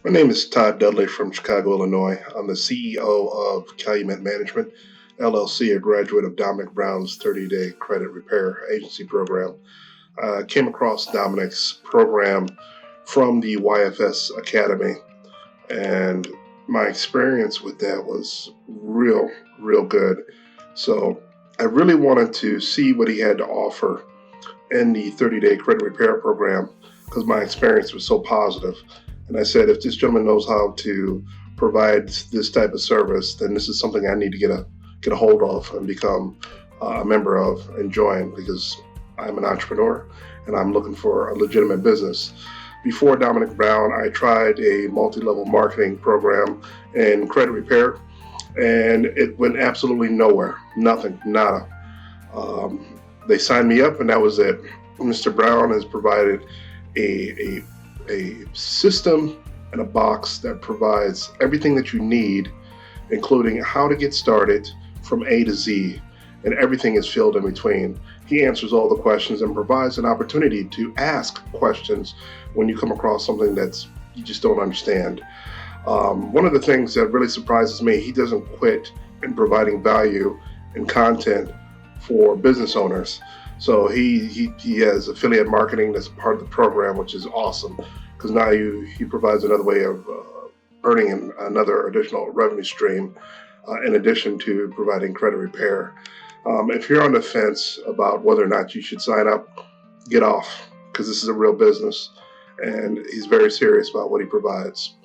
My name is Todd Dudley from Chicago, Illinois. I'm the CEO of Calumet Management, LLC, a graduate of Dominique Brown's 30-day credit repair agency program. I came across Dominique's program from the YFS Academy, and my experience with that was real good. So I really wanted to see what he had to offer in the 30-day credit repair program because my experience was so positive. And I said, if this gentleman knows how to provide this type of service, then this is something I need to get a hold of and become a member of and join, because I'm an entrepreneur and I'm looking for a legitimate business. Before Dominique Brown, I tried a multi-level marketing program in credit repair, and it went absolutely nowhere. Nothing, nada. They signed me up, and that was it. Mr. Brown has provided a system and a box that provides everything that you need, including how to get started from A to Z, and everything is filled in between. He answers all the questions and provides an opportunity to ask questions when you come across something that's you just don't understand. One of the things that really surprises me, he doesn't quit in providing value and content for business owners. So he has affiliate marketing that's part of the program, which is awesome, because now he provides another way of earning another additional revenue stream in addition to providing credit repair. If you're on the fence about whether or not you should sign up, get off, because this is a real business, and he's very serious about what he provides.